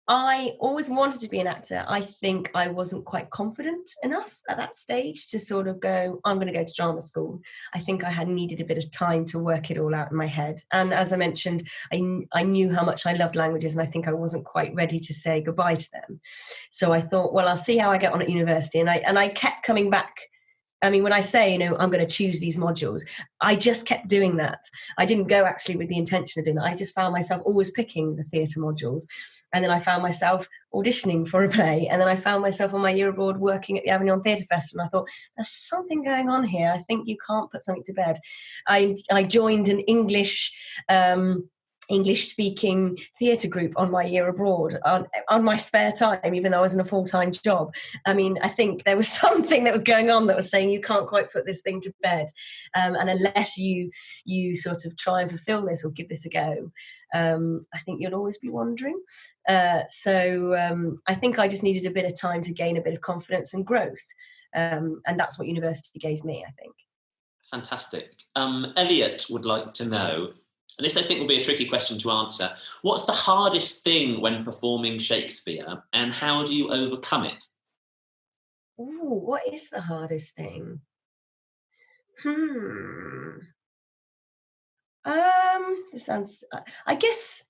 I always wanted to be an actor. I think I wasn't quite confident enough at that stage to sort of go, I'm going to go to drama school. I think I had needed a bit of time to work it all out in my head. And as I mentioned, I knew how much I loved languages, and I think I wasn't quite ready to say goodbye to them. So I thought, well, I'll see how I get on at university. And I kept coming back. I mean, when I say, I'm going to choose these modules, I just kept doing that. I didn't go actually with the intention of doing that. I just found myself always picking the theatre modules. And then I found myself auditioning for a play. And then I found myself on my year abroad working at the Avignon Theatre Festival. And I thought, there's something going on here. I think you can't put something to bed. I joined an English-speaking theatre group on my year abroad on my spare time, even though I was in a full-time job. I mean, I think there was something that was going on that was saying you can't quite put this thing to bed. And unless you sort of try and fulfill this or give this a go, I think you'll always be wandering. So I think I just needed a bit of time to gain a bit of confidence and growth. And that's what university gave me, I think. Fantastic. Elliot would like to know, And this, I think, will be a tricky question to answer. What's the hardest thing when performing Shakespeare, and how do you overcome it? Ooh, what is the hardest thing? This sounds. I guess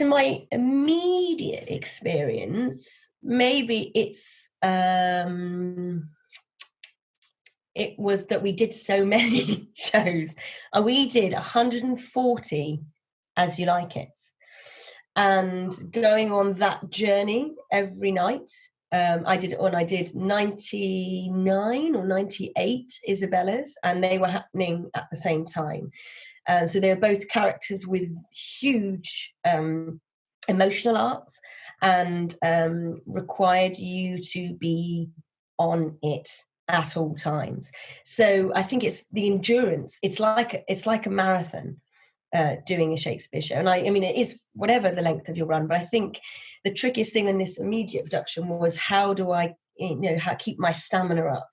in my immediate experience, maybe it was that we did so many shows. We did 140 As You Like It. And going on that journey every night, I did 99 or 98 Isabellas, and they were happening at the same time. So they were both characters with huge emotional arcs and required you to be on it at all times. So I think it's the endurance. It's like a marathon. Doing a Shakespeare show, and I mean it is whatever the length of your run, but I think the trickiest thing in this immediate production was how do I keep my stamina up,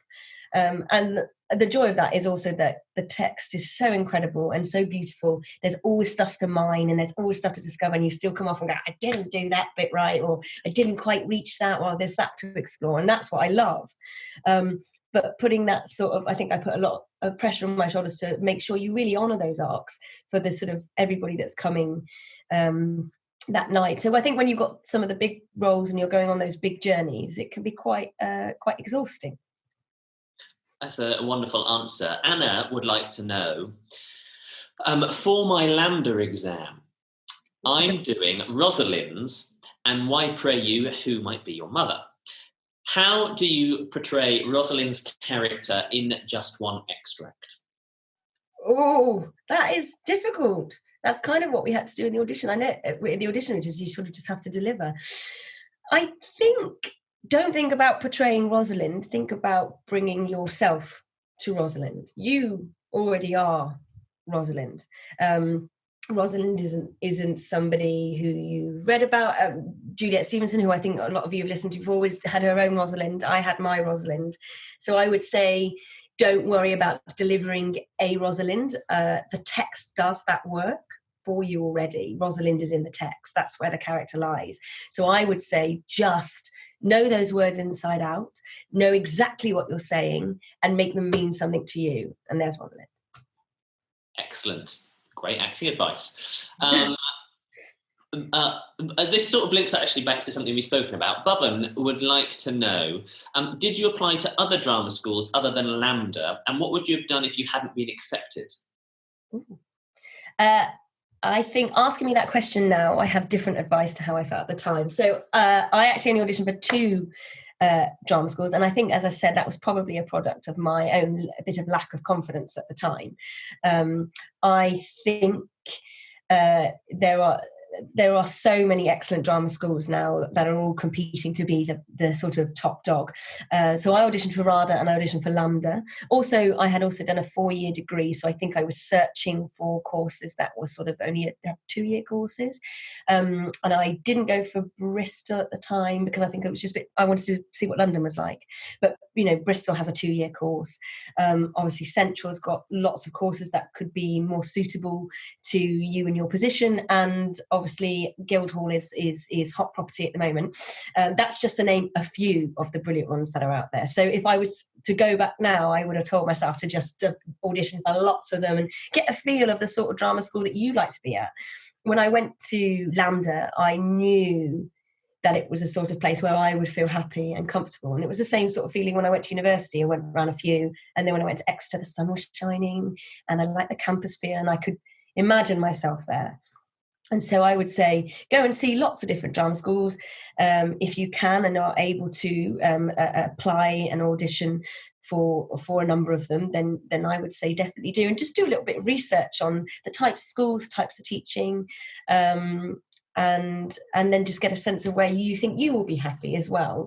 and the joy of that is also that the text is so incredible and so beautiful. There's always stuff to mine and there's always stuff to discover, and you still come off and go, I didn't do that bit right, or I didn't quite reach that, or there's that to explore, and that's what I love. But putting that sort of, I think I put a lot of pressure on my shoulders to make sure you really honour those arcs for the sort of everybody that's coming that night. So I think when you've got some of the big roles and you're going on those big journeys, it can be quite exhausting. That's a wonderful answer. Anna would like to know, for my LAMDA exam, I'm doing Rosalind's and Why Pray You, Who Might Be Your Mother? How do you portray Rosalind's character in just one extract? Oh, that is difficult. That's kind of what we had to do in the audition. I know in the audition, which is you sort of just have to deliver. I think, don't think about portraying Rosalind. Think about bringing yourself to Rosalind. You already are Rosalind. Rosalind isn't somebody who you read about. Juliet Stevenson, who I think a lot of you have listened to before, always had her own Rosalind. I had my Rosalind. So I would say, don't worry about delivering a Rosalind. The text does that work for you already. Rosalind is in the text. That's where the character lies. So I would say just know those words inside out, know exactly what you're saying, and make them mean something to you. And there's Rosalind. Excellent. Great acting advice. This sort of links actually back to something we've spoken about. Bhavan would like to know, did you apply to other drama schools other than LAMDA, and what would you have done if you hadn't been accepted? I think asking me that question now, I have different advice to how I felt at the time. So I actually only auditioned for 2 drama schools, and I think, as I said, that was probably a product of my own bit of lack of confidence at the time. I think there are so many excellent drama schools now that are all competing to be the sort of top dog. So I auditioned for RADA and I auditioned for LAMDA. Also, I had also done a 4-year degree, so I think I was searching for courses that were sort of only 2-year courses. And I didn't go for Bristol at the time because I think it was just I wanted to see what London was like. But, Bristol has a 2-year course. Obviously, Central's got lots of courses that could be more suitable to you and your position, and obviously Guildhall is hot property at the moment. That's just to name a few of the brilliant ones that are out there. So if I was to go back now, I would have told myself to just audition for lots of them and get a feel of the sort of drama school that you like to be at. When I went to LAMDA, I knew that it was a sort of place where I would feel happy and comfortable. And it was the same sort of feeling when I went to university. I went around a few, and then when I went to Exeter, the sun was shining and I liked the campus feel and I could imagine myself there. And so I would say, go and see lots of different drama schools. If you can and are able to apply and audition for a number of them, then I would say definitely do. And just do a little bit of research on the types of schools, types of teaching, and then just get a sense of where you think you will be happy as well.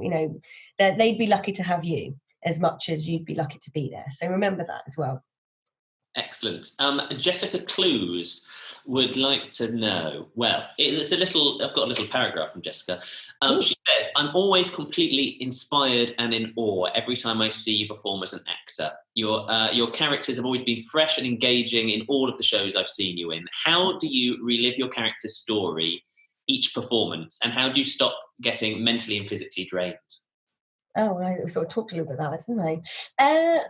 They'd be lucky to have you as much as you'd be lucky to be there. So remember that as well. Excellent. Jessica Clues would like to know. Well, it's a little. I've got a little paragraph from Jessica. She says, "I'm always completely inspired and in awe every time I see you perform as an actor. Your characters have always been fresh and engaging in all of the shows I've seen you in. How do you relive your character's story each performance, and how do you stop getting mentally and physically drained?" Oh, well, I sort of talked a little bit about it, didn't I?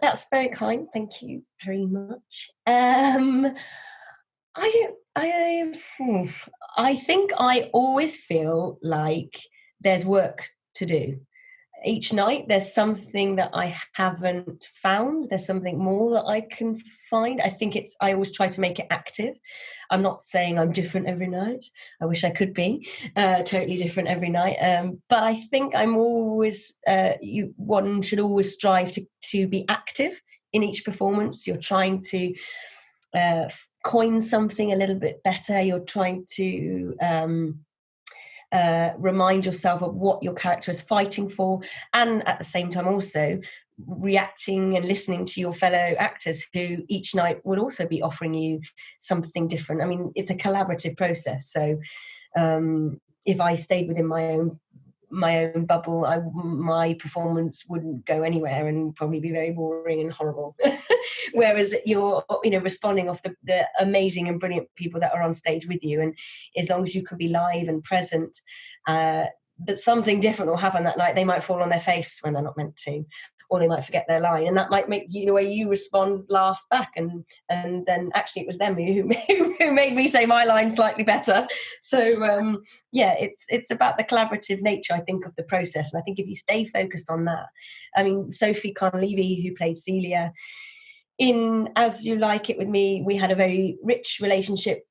That's very kind. Thank you very much. I think I always feel like there's work to do. Each night there's something that I haven't found. There's something more that I can find. I always try to make it active. I'm not saying I'm different every night. I wish I could be totally different every night. But I think I'm always, one should always strive to be active in each performance. You're trying to coin something a little bit better. You're trying to remind yourself of what your character is fighting for, and at the same time also reacting and listening to your fellow actors who each night will also be offering you something different. I mean, it's a collaborative process, so if I stayed within my own bubble, my performance wouldn't go anywhere and probably be very boring and horrible. Whereas you're, responding off the amazing and brilliant people that are on stage with you, and as long as you can be live and present, that something different will happen that night. They might fall on their face when they're not meant to, or they might forget their line, and that might make you, the way you respond, laugh back, and then actually it was them who made me say my line slightly better. So it's about the collaborative nature, I think, of the process, and I think if you stay focused on that, I mean, Sophie Conlevy, who played Celia in As You Like It with Me, we had a very rich relationship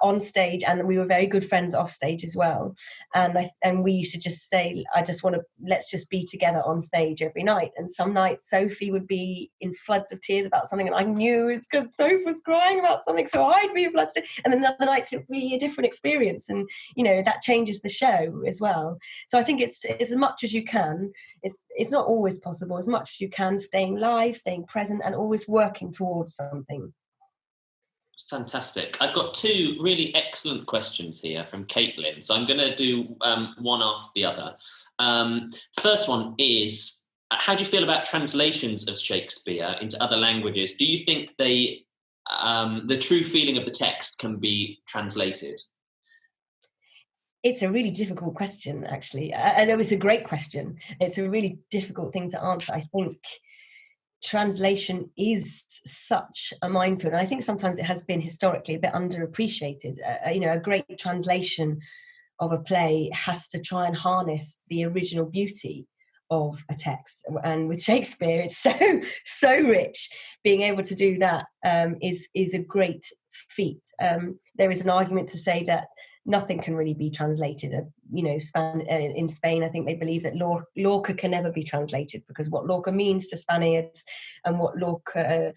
on stage, and we were very good friends off stage as well. And we used to just say, let's just be together on stage every night. And some nights Sophie would be in floods of tears about something, and I knew it's because Sophie was crying about something, so I'd be in floods of tears. And then other nights it'd be a different experience, and that changes the show as well. So I think it's as much as you can. It's not always possible. As much as you can, staying live, staying present, and always working towards something. Fantastic. I've got two really excellent questions here from Caitlin, so I'm going to do one after the other. First one is, how do you feel about translations of Shakespeare into other languages? Do you think the true feeling of the text can be translated? It's a really difficult question, actually. It's a great question. It's a really difficult thing to answer. I think translation is such a minefield, and I think sometimes it has been historically a bit underappreciated. A great translation of a play has to try and harness the original beauty of a text, and with Shakespeare it's so rich. Being able to do that is a great feat. There is an argument to say that nothing can really be translated. In Spain, I think they believe that Lorca can never be translated, because what Lorca means to Spaniards and what Lorca,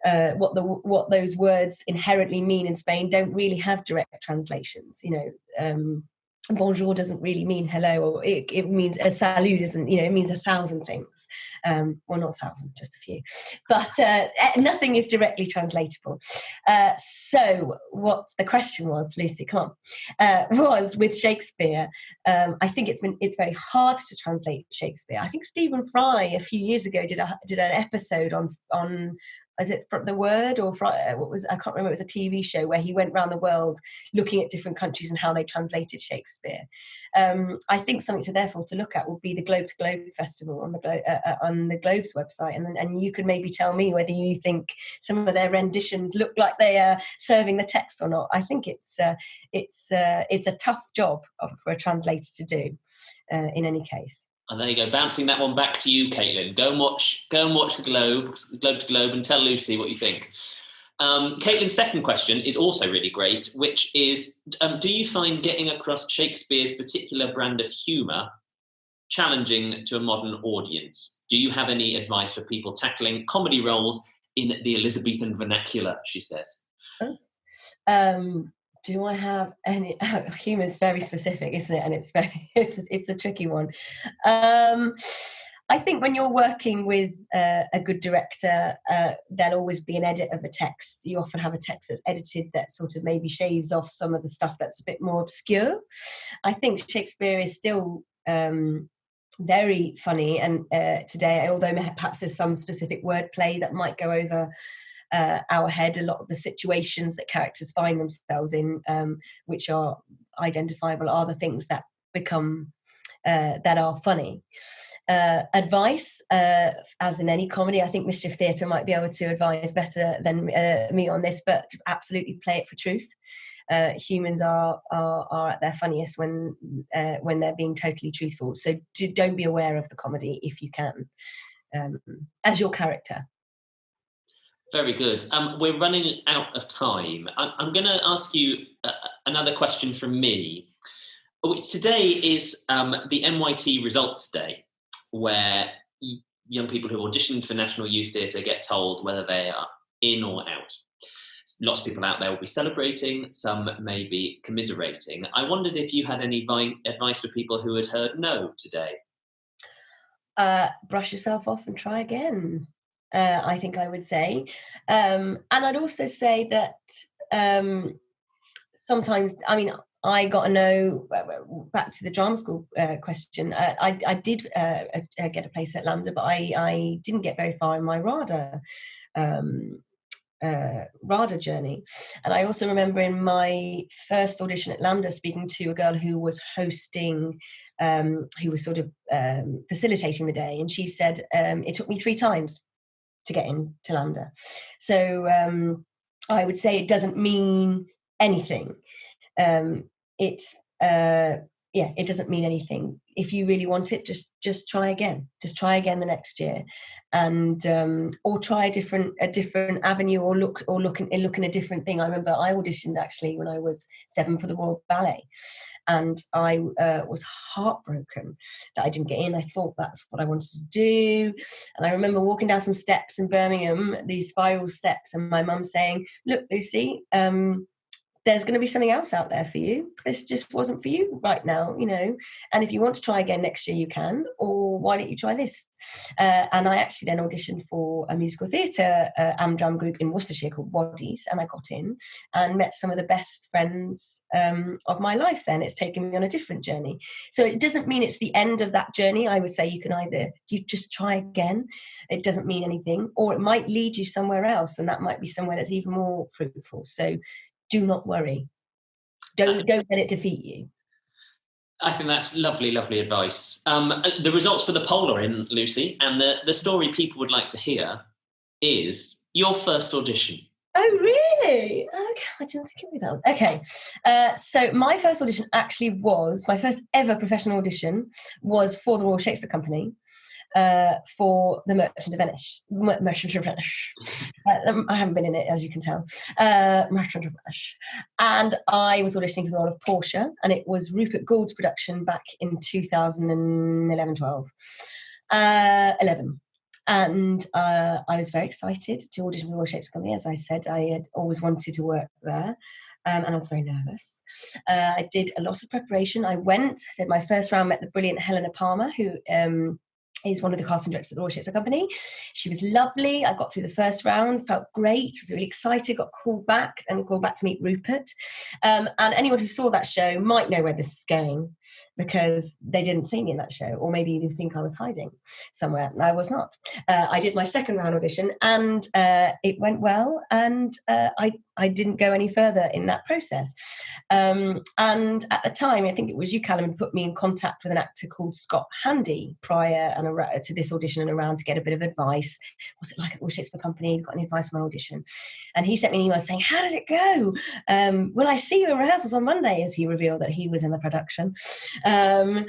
what those words inherently mean in Spain don't really have direct translations. Bonjour doesn't really mean hello, or it means a salut doesn't, it means 1,000 things. Well, not 1,000, just a few. But nothing is directly translatable. So what the question was, Lucy, come on, was with Shakespeare. I think it's very hard to translate Shakespeare. I think Stephen Fry a few years ago did an episode on is it from The Word or what was, I can't remember, it was a TV show where he went around the world looking at different countries and how they translated Shakespeare. I think something therefore to look at would be the Globe to Globe Festival on the Globe's website, and you could maybe tell me whether you think some of their renditions look like they are serving the text or not. I think it's a tough job for a translator to do in any case. And there you go, bouncing that one back to you, Caitlin. Go and watch the Globe to Globe, and tell Lucy what you think. Caitlin's second question is also really great, which is, do you find getting across Shakespeare's particular brand of humour challenging to a modern audience? Do you have any advice for people tackling comedy roles in the Elizabethan vernacular, she says? Do I have any? Humour is very specific, isn't it? And it's a tricky one. I think when you're working with a good director, there'll always be an edit of a text. You often have a text that's edited that sort of maybe shaves off some of the stuff that's a bit more obscure. I think Shakespeare is still very funny, and today, although perhaps there's some specific wordplay that might go over our head, a lot of the situations that characters find themselves in, which are identifiable, are the things that become that are funny. Advice, as in any comedy, I think Mischief Theatre might be able to advise better than me on this, but absolutely play it for truth. Humans are at their funniest when they're being totally truthful. So don't be aware of the comedy if you can, as your character. Very good. We're running out of time. I'm going to ask you another question from me. Today is the NYT Results Day, where young people who auditioned for National Youth Theatre get told whether they are in or out. Lots of people out there will be celebrating, some may be commiserating. I wondered if you had any advice for people who had heard no today. Brush yourself off and try again, I think I would say. And I'd also say that sometimes, I mean, I got a no, back to the drama school question, I did get a place at LAMDA, but I didn't get very far in my RADA journey. And I also remember in my first audition at LAMDA speaking to a girl who was hosting, who was sort of facilitating the day, and she said, it took me 3 times to get into LAMDA. So I would say it doesn't mean anything. It doesn't mean anything. If you really want it, just try again. Just try again the next year, and or try a different avenue, or look in a different thing. I remember I auditioned actually when I was 7 for the Royal Ballet, and I was heartbroken that I didn't get in. I thought that's what I wanted to do, and I remember walking down some steps in Birmingham, these spiral steps, and my mum saying, "Look, Lucy, there's going to be something else out there for you. This just wasn't for you right now, you know. And if you want to try again next year, you can. Or why don't you try this?" And I actually then auditioned for a musical theatre Amdram group in Worcestershire called Waddies, and I got in and met some of the best friends of my life then. It's taken me on a different journey. So it doesn't mean it's the end of that journey. I would say you just try again. It doesn't mean anything. Or it might lead you somewhere else, and that might be somewhere that's even more fruitful. So do not worry. Don't let it defeat you. I think that's lovely, lovely advice. The results for the poll are in, Lucy, and the story people would like to hear is your first audition. Oh, really? Okay, I didn't think it would be that. Okay, so my first audition actually was, my first ever professional audition was for the Royal Shakespeare Company. For the Merchant of Venice. I haven't been in it, as you can tell. Merchant of Venice. And I was auditioning for the role of Portia, and it was Rupert Gould's production back in 2011-12. 11. And I was very excited to audition for the Royal Shakespeare Company. As I said, I had always wanted to work there. And I was very nervous. I did a lot of preparation. I did my first round, met the brilliant Helena Palmer, who is one of the casting directors at the Royal Shakespeare Company. She was lovely. I got through the first round, felt great, was really excited, got called back to meet Rupert. And anyone who saw that show might know where this is going, because they didn't see me in that show, or maybe they think I was hiding somewhere. I was not. I did my second round audition, and it went well, and I didn't go any further in that process. And at the time, I think it was you, Callum, who put me in contact with an actor called Scott Handy prior to this audition and around to get a bit of advice. Was it like at the Royal Shakespeare Company? Got any advice from my audition? And he sent me an email saying, "How did it go? Will I see you in rehearsals on Monday?" As he revealed that he was in the production. I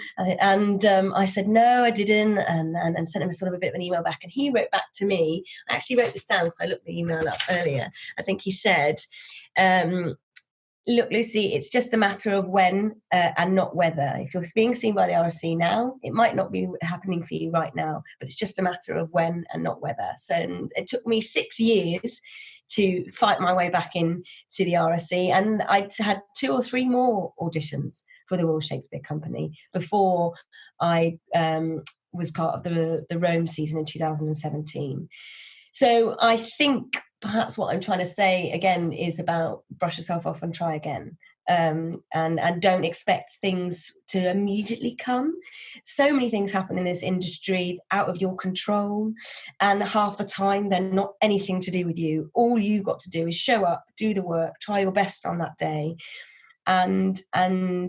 said, "No, I didn't," and sent him sort of a bit of an email back. And he wrote back to me. I actually wrote this down because I looked the email up earlier. I think he said, "Look, Lucy, it's just a matter of when and not whether. If you're being seen by the RSC now, it might not be happening for you right now, but it's just a matter of when and not whether." So it took me 6 years to fight my way back in to the RSC, and I had 2 or 3 more auditions for the Royal Shakespeare Company before I was part of the Rome season in 2017. So I think perhaps what I'm trying to say again is about brush yourself off and try again. And don't expect things to immediately come. So many things happen in this industry out of your control, and half the time they're not anything to do with you. All you've got to do is show up, do the work, try your best on that day, and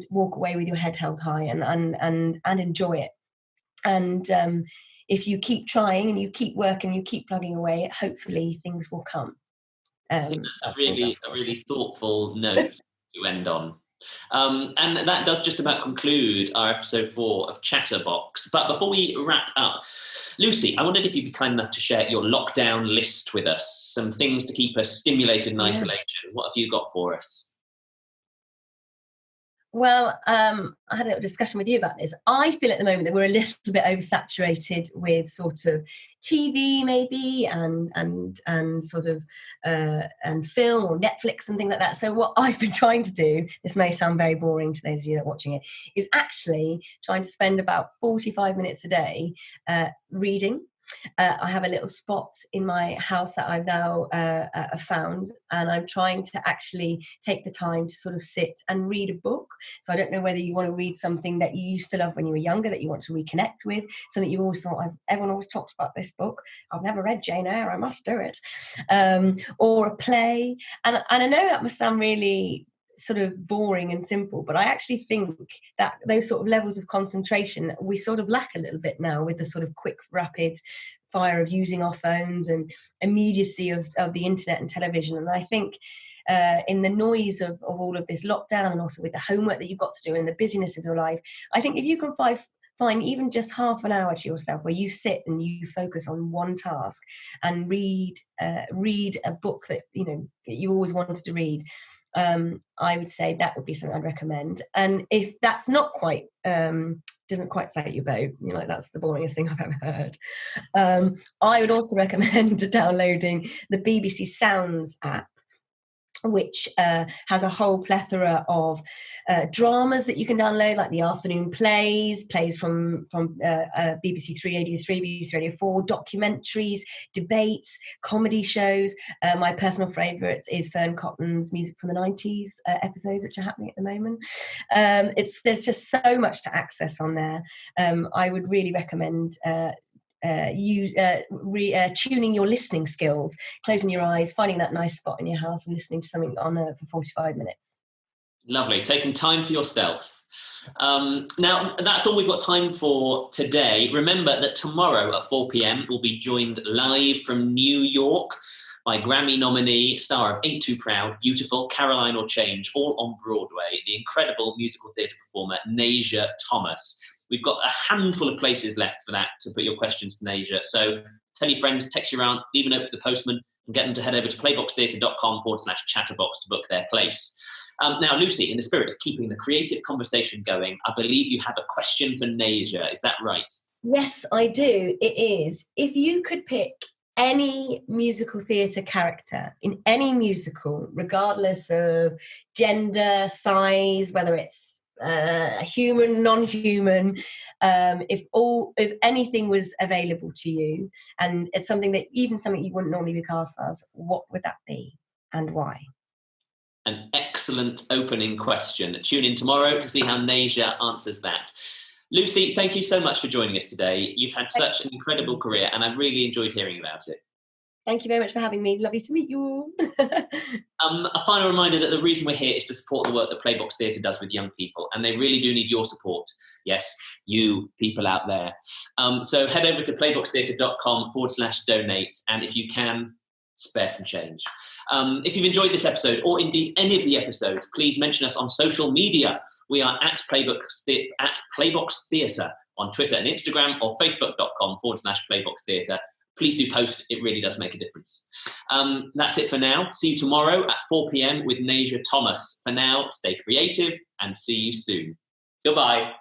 walk away with your head held high and enjoy it. And if you keep trying and you keep working, you keep plugging away, hopefully things will come. I think that's a really thoughtful note to end on. And that does just about conclude our episode 4 of Chatterbox. But before we wrap up, Lucy, I wondered if you'd be kind enough to share your lockdown list with us, some things to keep us stimulated in isolation. What have you got for us? Well, I had a little discussion with you about this. I feel at the moment that we're a little bit oversaturated with sort of TV maybe and sort of and film or Netflix and things like that. So what I've been trying to do, this may sound very boring to those of you that are watching it, is actually trying to spend about 45 minutes a day reading. I have a little spot in my house that I've now found, and I'm trying to actually take the time to sort of sit and read a book. So I don't know whether you want to read something that you used to love when you were younger, that you want to reconnect with, something you always thought, everyone always talks about this book, I've never read Jane Eyre, I must do it, or a play. And I know that must sound really sort of boring and simple, but I actually think that those sort of levels of concentration we sort of lack a little bit now with the sort of quick rapid fire of using our phones and immediacy of the internet and television. And I think in the noise of all of this lockdown, and also with the homework that you've got to do and the busyness of your life, I think if you can find even just half an hour to yourself where you sit and you focus on one task and read a book that you always wanted to read, I would say that would be something I'd recommend. And if that's not quite doesn't quite float your boat, that's the boringest thing I've ever heard, I would also recommend downloading the BBC Sounds app, which has a whole plethora of dramas that you can download, like the afternoon plays from BBC 383, BBC Radio 4, documentaries, debates, comedy shows. My personal favourites is Fern Cotton's Music from the 90s episodes, which are happening at the moment. There's just so much to access on there. I would really recommend tuning your listening skills, closing your eyes, finding that nice spot in your house and listening to something on for 45 minutes. Lovely. Taking time for yourself. Now, that's all we've got time for today. Remember that tomorrow at 4 p.m. we'll be joined live from New York by Grammy nominee, star of Ain't Too Proud, Beautiful, Caroline or Change, all on Broadway, the incredible musical theatre performer Nasia Thomas. We've got a handful of places left for that to put your questions to Nasia. So tell your friends, text your aunt, leave a note for the postman, and get them to head over to playboxtheatre.com/chatterbox to book their place. Now, Lucy, in the spirit of keeping the creative conversation going, I believe you have a question for Nasia. Is that right? Yes, I do. It is. If you could pick any musical theatre character in any musical, regardless of gender, size, whether it's human, non-human, if anything was available to you, and it's something you wouldn't normally be cast as, what would that be and why? An excellent opening question. Tune in tomorrow to see how Nasia answers that. Lucy, thank you so much for joining us today. You've had such an incredible career, and I've really enjoyed hearing about it. Thank you very much for having me. Lovely to meet you all. A final reminder that the reason we're here is to support the work that Playbox Theatre does with young people, and they really do need your support. Yes, you people out there. So head over to playboxtheatre.com/donate, and if you can, spare some change. If you've enjoyed this episode, or indeed any of the episodes, please mention us on social media. We are at Playbox Theatre on Twitter and Instagram, or facebook.com/playboxtheatre. Please do post. It really does make a difference. That's it for now. See you tomorrow at 4 p.m. with Nasia Thomas. For now, stay creative and see you soon. Goodbye.